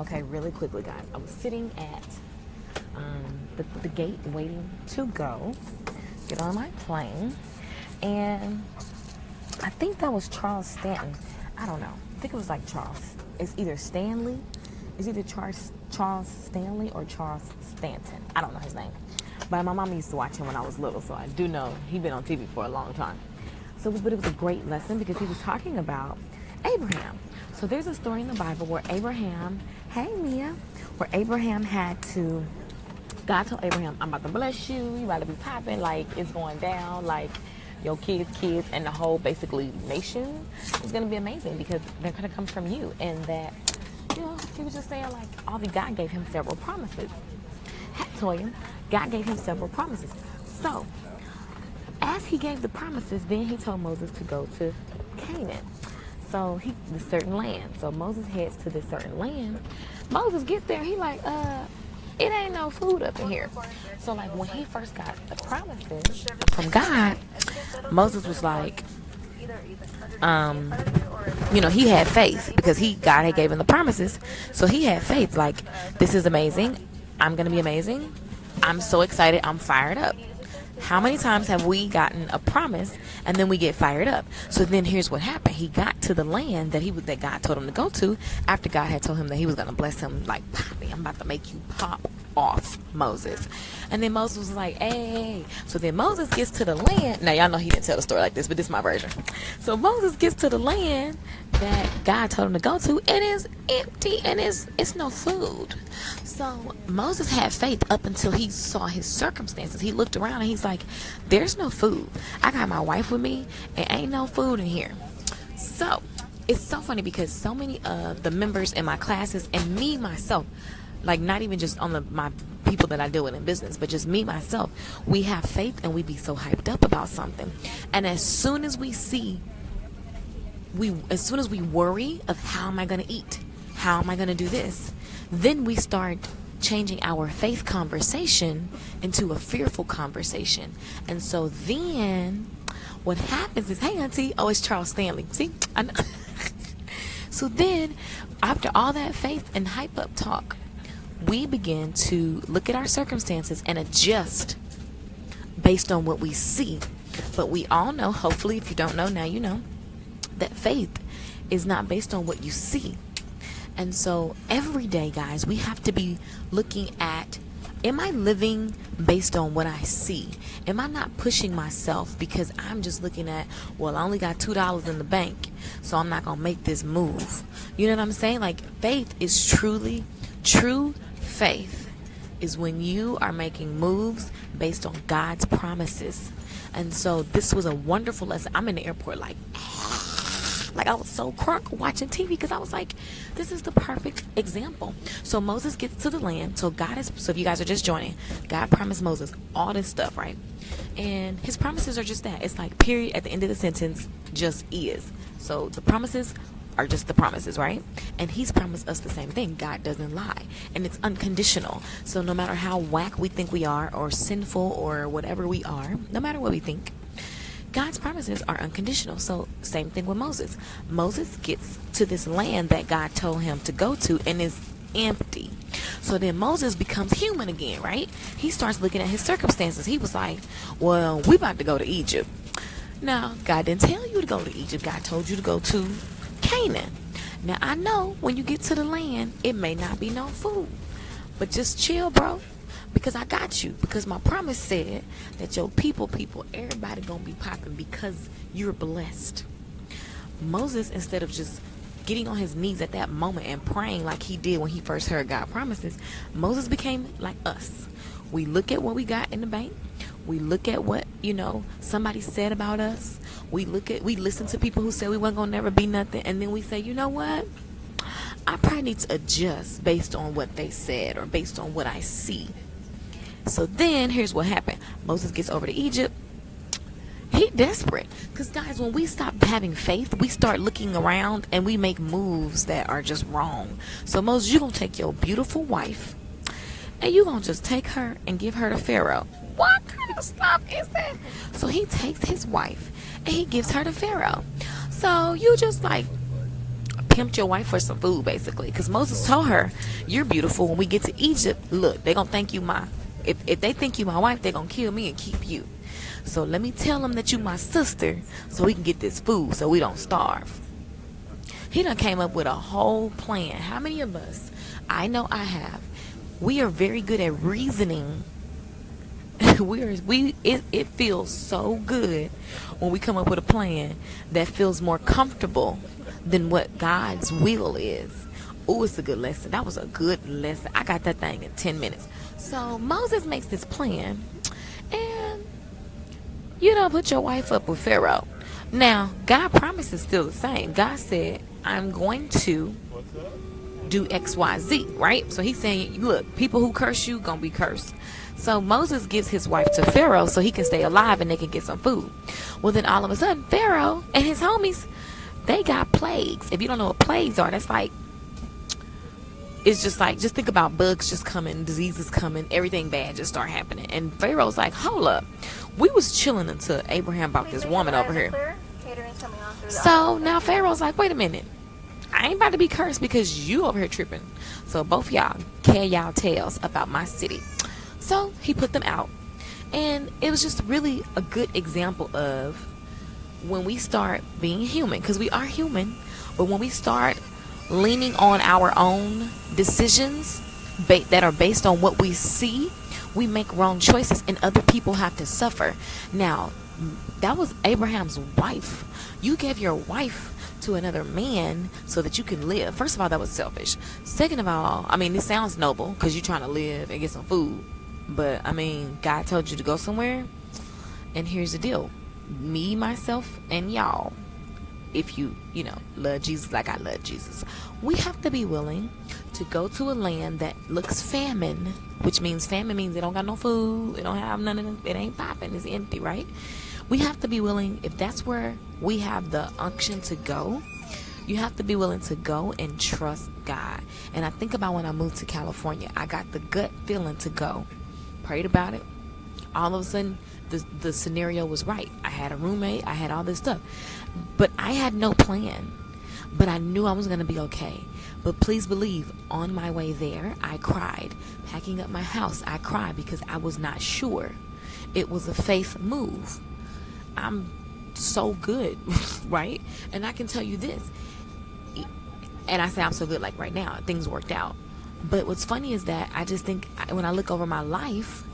Okay, really quickly, guys. I was sitting at the gate waiting to get on my plane. And I think that was Charles Stanton. I don't know. I think it was like Charles. It's either Stanley. It's either Charles Stanley or Charles Stanton. I don't know his name. But my mom used to watch him when I was little, so I do know he'd been on TV for a long time. But it was a great lesson because he was talking about Abraham. So there's a story in the Bible where Abraham, hey Mia, where Abraham God told Abraham, I'm about to bless you, you about to be popping, like it's going down, like your kids, and the whole basically nation is going to be amazing because they're going to come from you. And that, he was just saying like, God gave him several promises. Toya, God gave him several promises. So, as he gave the promises, then he told Moses to go to Canaan. So, the certain land. So, Moses heads to this certain land. Moses gets there, he like, it ain't no food up in here. So, like, when he first got the promises from God, Moses was like, he had faith because God had given the promises. So, he had faith, like, this is amazing. I'm going to be amazing. I'm so excited. I'm fired up. How many times have we gotten a promise and then we get fired up? So then here's what happened. He got to the land that God told him to go to after God had told him that he was going to bless him like, Poppy, I'm about to make you pop off, Moses. And then Moses was like, hey. So then Moses gets to the land. Now, y'all know he didn't tell the story like this, but this is my version. So Moses gets to the land that God told him to go to. It is empty and it's no food. So Moses had faith up until he saw his circumstances. He looked around and he's like, there's no food. I got my wife with me and ain't no food in here. So it's so funny because so many of the members in my classes and me myself, like not even just on my people that I deal with in business, but just me myself, we have faith and we be so hyped up about something. And as soon as we worry of how am I going to eat? How am I going to do this? Then we start changing our faith conversation into a fearful conversation. And so then what happens is, hey auntie, oh, it's Charles Stanley. See? I know. So then after all that faith and hype up talk, we begin to look at our circumstances and adjust based on what we see. But we all know, hopefully if you don't know, now you know, that faith is not based on what you see. And so every day, guys, we have to be looking at, am I living based on what I see? Am I not pushing myself because I'm just looking at, well, I only got $2 in the bank, so I'm not going to make this move. You know what I'm saying? Like, faith is true faith is when you are making moves based on God's promises. And so this was a wonderful lesson. I'm in the airport like I was so crunk watching TV because I was like, this is the perfect example. So Moses gets to the land. So if you guys are just joining, God promised Moses all this stuff, right? And his promises are just that. It's like period at the end of the sentence just is. So the promises are just the promises, right? And he's promised us the same thing. God doesn't lie. And it's unconditional. So no matter how whack we think we are or sinful or whatever we are, no matter what we think, God's promises are unconditional. So same thing with Moses. Moses gets to this land that God told him to go to and is empty. So then Moses becomes human again, right? He starts looking at his circumstances. He was like, well, we about to go to Egypt. Now, God didn't tell you to go to Egypt. God told you to go to Canaan. Now, I know when you get to the land, it may not be no food. But just chill, bro. Because I got you. Because my promise said that your people, everybody gonna be popping because you're blessed. Moses, instead of just getting on his knees at that moment and praying like he did when he first heard God promises, Moses became like us. We look at what we got in the bank. We look at what, somebody said about us. We listen to people who said we weren't gonna never be nothing, and then we say, you know what? I probably need to adjust based on what they said or based on what I see. So then here's what happened. Moses gets over to Egypt. He desperate. Because guys, when we stop having faith, we start looking around and we make moves that are just wrong. So Moses, you're going to take your beautiful wife and you're going to just take her and give her to Pharaoh. What kind of stuff is that? So he takes his wife and he gives her to Pharaoh. So you just like pimped your wife for some food, basically. Because Moses told her, you're beautiful. When we get to Egypt, look, they're going to think you my, if they think you my wife, they're going to kill me and keep you. So let me tell them that you my sister so we can get this food so we don't starve. He done came up with a whole plan. How many of us, I know I have, we are very good at reasoning. It feels so good when we come up with a plan that feels more comfortable than what God's will is. Oh, it's a good lesson. That was a good lesson. I got that thing in 10 minutes. So Moses makes this plan, and you don't put your wife up with Pharaoh. Now, God promise is still the same. God said, I'm going to do X, Y, Z, right? So he's saying, look, people who curse you gonna be cursed. So Moses gives his wife to Pharaoh so he can stay alive and they can get some food. Well, then all of a sudden, Pharaoh and his homies, they got plagues. If you don't know what plagues are, that's like, it's just like, just think about bugs just coming, diseases coming, everything bad just start happening. And Pharaoh's like, hold up, we was chilling until Abraham brought this woman over here. So now Pharaoh's like, wait a minute, I ain't about to be cursed because you over here tripping. So both y'all carry y'all tales about my city. So he put them out. And it was just really a good example of when we start being human, because we are human, but when we start leaning on our own decisions that are based on what we see, we make wrong choices and other people have to suffer. Now, that was Abraham's wife. You gave your wife to another man so that you can live. First of all, that was selfish. Second of all, I mean, it sounds noble because you're trying to live and get some food. But, I mean, God told you to go somewhere. And here's the deal. Me, myself, and y'all, if you love Jesus like I love Jesus, we have to be willing to go to a land that looks famine, which means famine means they don't got no food, they don't have none of it, it ain't popping, it's empty, right? We have to be willing, if that's where we have the unction to go, you have to be willing to go and trust God. And I think about when I moved to California, I got the gut feeling to go. Prayed about it. All of a sudden, the scenario was right. I had a roommate, I had all this stuff. But I had no plan. But I knew I was going to be okay. But please believe, on my way there, I cried. Packing up my house, I cried because I was not sure. It was a faith move. I'm so good, right? And I can tell you this. And I say I'm so good like right now. Things worked out. But what's funny is that I just think when I look over my life,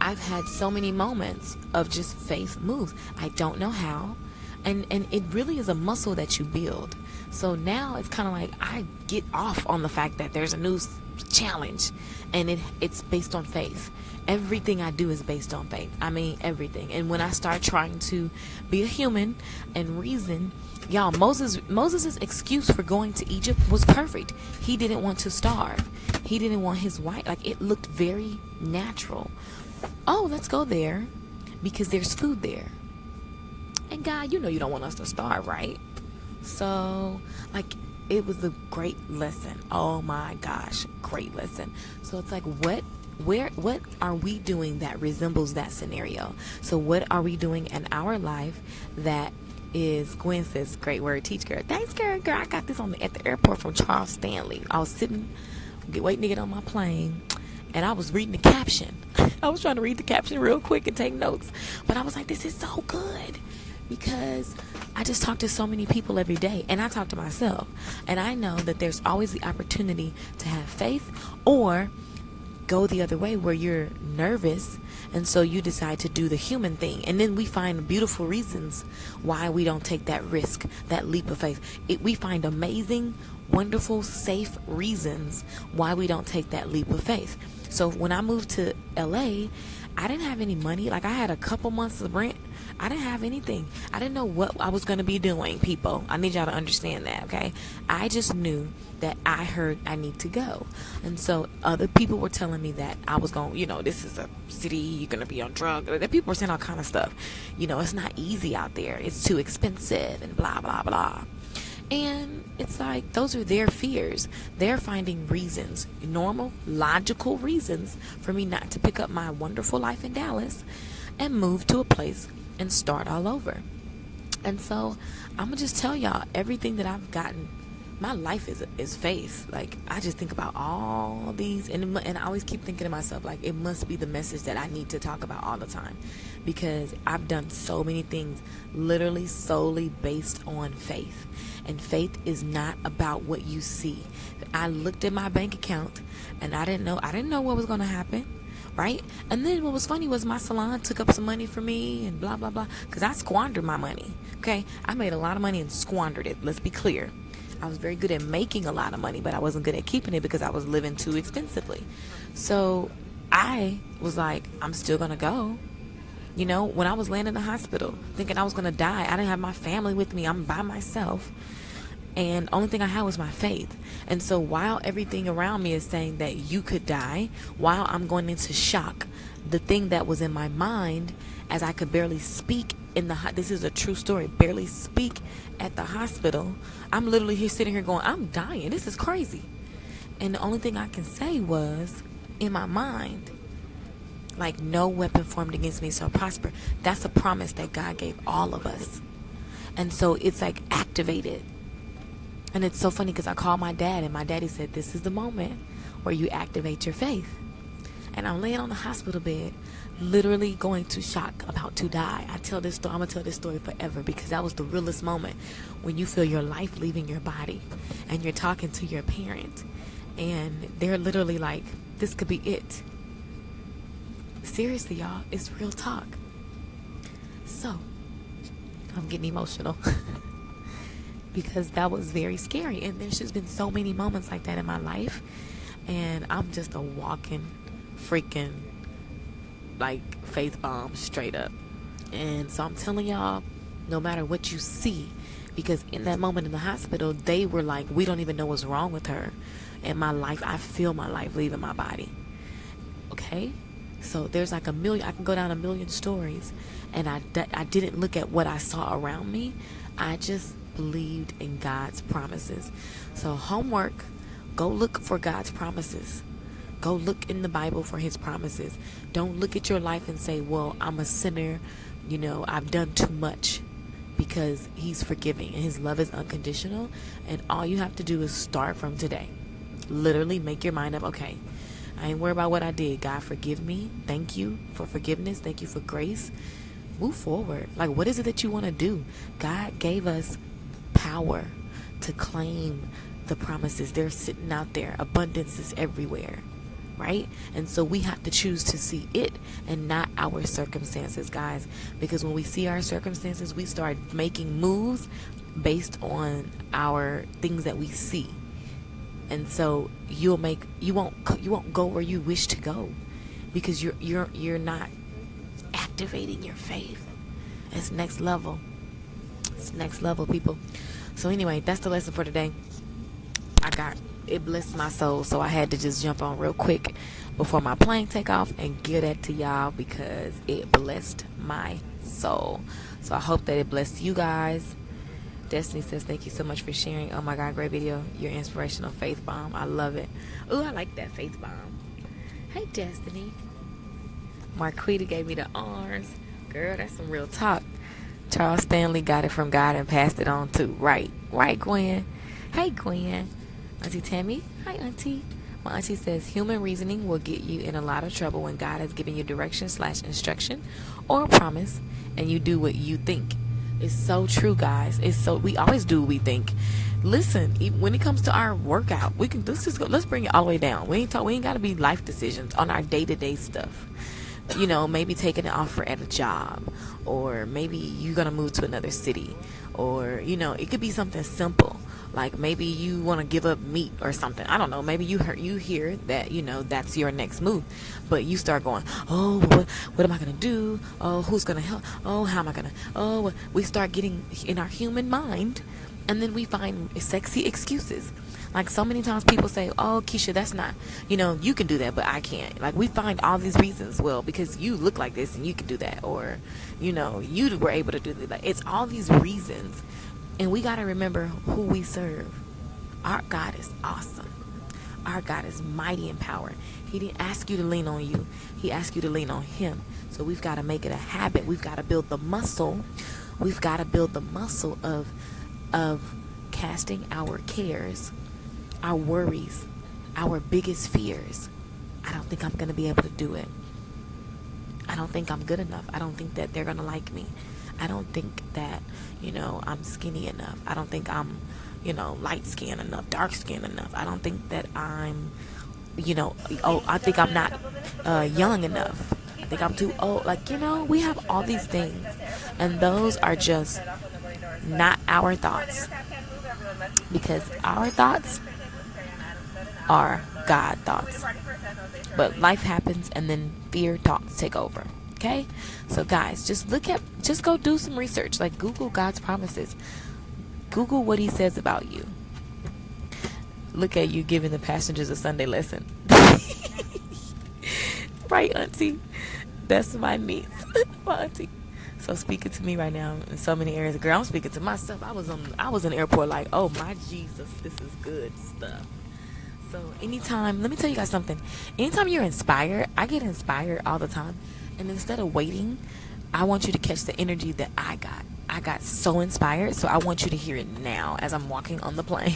I've had so many moments of just faith moves. I don't know how. And it really is a muscle that you build. So now it's kind of like I get off on the fact that there's a new challenge. And it's based on faith. Everything I do is based on faith. I mean, everything. And when I start trying to be a human and reason, y'all, Moses' excuse for going to Egypt was perfect. He didn't want to starve. He didn't want his wife. Like, it looked very natural. Oh, let's go there because there's food there. And God, you know you don't want us to starve, right? So, like, it was a great lesson. Oh my gosh, great lesson. So it's like, what are we doing that resembles that scenario? So what are we doing in our life that is, Gwen says, great word, teach girl. Thanks, girl. I got this at the airport from Charles Stanley. I was sitting, waiting to get on my plane, and I was reading the caption. I was trying to read the caption real quick and take notes. But I was like, this is so good. Because I just talk to so many people every day, and I talk to myself. And I know that there's always the opportunity to have faith or go the other way where you're nervous, and so you decide to do the human thing. And then we find beautiful reasons why we don't take that risk, that leap of faith. We find amazing, wonderful, safe reasons why we don't take that leap of faith. So when I moved to LA, I didn't have any money. Like, I had a couple months of rent. I didn't have anything. I didn't know what I was going to be doing, people. I need y'all to understand that, okay? I just knew that I heard I need to go. And so other people were telling me that I was going, this is a city, you're going to be on drugs. People were saying all kind of stuff. It's not easy out there. It's too expensive and blah, blah, blah. And it's like, those are their fears. They're finding reasons, normal, logical reasons for me not to pick up my wonderful life in Dallas and move to a place and start all over. And so I'm gonna just tell y'all, everything that I've gotten, my life is faith. Like, I just think about all these, and I always keep thinking to myself, like, it must be the message that I need to talk about all the time, because I've done so many things literally solely based on faith. And faith is not about what you see. I looked at my bank account and I didn't know what was going to happen, right? And then what was funny was my salon took up some money for me and blah blah blah, because I squandered my money. Okay, I made a lot of money and squandered it. Let's be clear. I was very good at making a lot of money, but I wasn't good at keeping it because I was living too expensively. So I was like, I'm still gonna go. You know, when I was laying in the hospital thinking I was gonna die, I didn't have my family with me. I'm by myself. And only thing I had was my faith. And so while everything around me is saying that you could die, while I'm going into shock, the thing that was in my mind, as I could barely speak this is a true story, barely speak at the hospital, I'm literally here sitting here going, I'm dying. This is crazy. And the only thing I can say was, in my mind, like, no weapon formed against me shall prosper. That's a promise that God gave all of us. And so it's like activated. And it's so funny because I called my dad, and my daddy said, this is the moment where you activate your faith. And I'm laying on the hospital bed, literally going to shock, about to die. I'm going to tell this story forever, because that was the realest moment, when you feel your life leaving your body and you're talking to your parent and they're literally like, this could be it. Seriously, y'all, it's real talk. So I'm getting emotional because that was very scary. And there's just been so many moments like that in my life. And I'm just a walking freaking like faith bomb straight up. And so I'm telling y'all, no matter what you see, because in that moment in the hospital, they were like, we don't even know what's wrong with her. And my life, I feel my life leaving my body. Okay? So there's like I can go down a million stories. And I didn't look at what I saw around me. I just believed in God's promises. So homework, go look for God's promises. Go look in the Bible for his promises. Don't look at your life and say, well, I'm a sinner. You know, I've done too much, because he's forgiving and his love is unconditional. And all you have to do is start from today. Literally make your mind up. Okay, I ain't worried about what I did. God, forgive me. Thank you for forgiveness. Thank you for grace. Move forward. Like, what is it that you want to do? God gave us power to claim the promises. They're sitting out there. Abundance is everywhere. Right? And so we have to choose to see it and not our circumstances, guys. Because when we see our circumstances, we start making moves based on our things that we see. And so you won't go where you wish to go, because you're not activating your faith. It's next level. It's next level, people. So anyway, that's the lesson for today. It blessed my soul, so I had to just jump on real quick before my plane take off and give that to y'all, because it blessed my soul. So I hope that it blessed you guys. Destiny says, thank you so much for sharing. Oh my God, great video. Your inspirational faith bomb. I love it. Ooh, I like that faith bomb. Hey, Destiny. Marquita gave me the arms. Girl, that's some real talk. Charles Stanley got it from God and passed it on too. Right, Gwen. Hey, Gwen. Auntie Tammy. Hi, Auntie. My auntie says, human reasoning will get you in a lot of trouble when God has given you direction/instruction or a promise, and you do what you think. It's so true, guys. We always do what we think. Listen, when it comes to our workout, let's bring it all the way down. We ain't got to be life decisions on our day-to-day stuff. You know, maybe taking an offer at a job, or maybe you're going to move to another city, or, you know, it could be something simple. Like maybe you want to give up meat or something. I don't know. Maybe you hear that, you know, that's your next move. But you start going, oh, what am I going to do? Oh, who's going to help? Oh, how am I going to? Oh, we start getting in our human mind. And then we find sexy excuses. Like so many times people say, oh, Keisha, that's not, you know, you can do that, but I can't. Like we find all these reasons. Well, because you look like this and you can do that. Or, you know, you were able to do that. Like, it's all these reasons. And we got to remember who we serve. Our God is awesome. Our God is mighty in power. He didn't ask you to lean on you. He asked you to lean on him. So we've got to make it a habit. We've got to build the muscle we've got to build the muscle of casting our cares, our worries, our biggest fears. I don't think I'm going to be able to do it. I don't think I'm good enough. I don't think that they're going to like me. I don't think that, I'm skinny enough. I don't think I'm, light skinned enough, dark skinned enough. I don't think that I'm, I think I'm not young enough. I think I'm too old. We have all these things. And those are just not our thoughts. Because our thoughts are God thoughts. But life happens, and then fear thoughts take over. Okay? So guys, just go do some research. Like, Google God's promises. Google what he says about you. Look at you giving the passengers a Sunday lesson. Right, auntie? That's my niece. My auntie. So speaking to me right now in so many areas. Girl, I'm speaking to myself. I was in the airport like, oh my Jesus, this is good stuff. So anytime, let me tell you guys something. Anytime you're inspired, I get inspired all the time. And instead of waiting, I want you to catch the energy that I got. I got so inspired, so I want you to hear it now as I'm walking on the plane.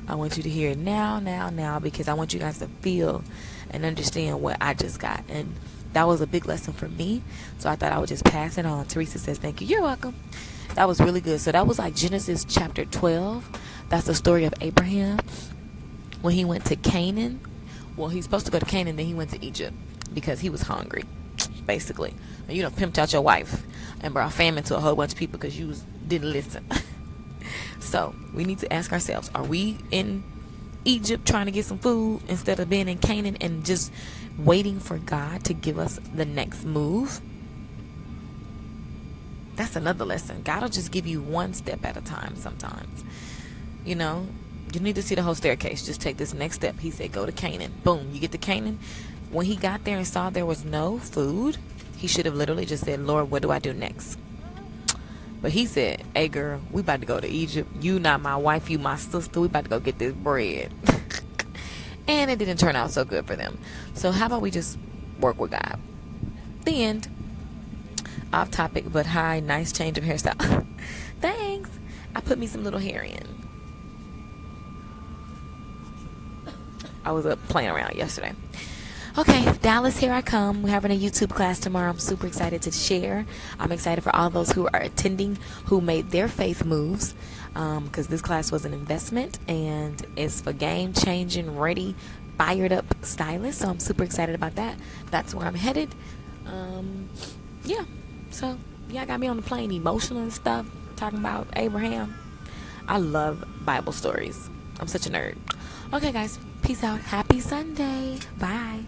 I want you to hear it now, because I want you guys to feel and understand what I just got. And that was a big lesson for me, so I thought I would just pass it on. Teresa says, thank you. You're welcome. That was really good. So that was like Genesis chapter 12. That's the story of Abraham. When he went to Canaan, well, he's supposed to go to Canaan, then he went to Egypt because he was hungry, basically. And you done pimped out your wife and brought famine to a whole bunch of people because you didn't listen. So we need to ask ourselves, are we in Egypt trying to get some food instead of being in Canaan and just waiting for God to give us the next move? That's another lesson. God will just give you one step at a time sometimes. You need to see the whole staircase. Just take this next step. He said, go to Canaan. Boom. You get to Canaan. When he got there and saw there was no food, he should have literally just said, Lord, what do I do next? But he said, hey, girl, we about to go to Egypt. You not my wife. You my sister. We about to go get this bread. And it didn't turn out so good for them. So how about we just work with God? The end. Off topic, but hi. Nice change of hairstyle. Thanks. I put me some little hair in. I was up playing around yesterday. Okay, Dallas, here I come. We're having a YouTube class tomorrow. I'm super excited to share. I'm excited for all those who are attending who made their faith moves, because this class was an investment and it's for game-changing, ready, fired-up stylists. So I'm super excited about that. That's where I'm headed. Yeah. So, yeah, I got me on the plane emotional and stuff, talking about Abraham. I love Bible stories. I'm such a nerd. Okay, guys. Peace out. Happy Sunday. Bye.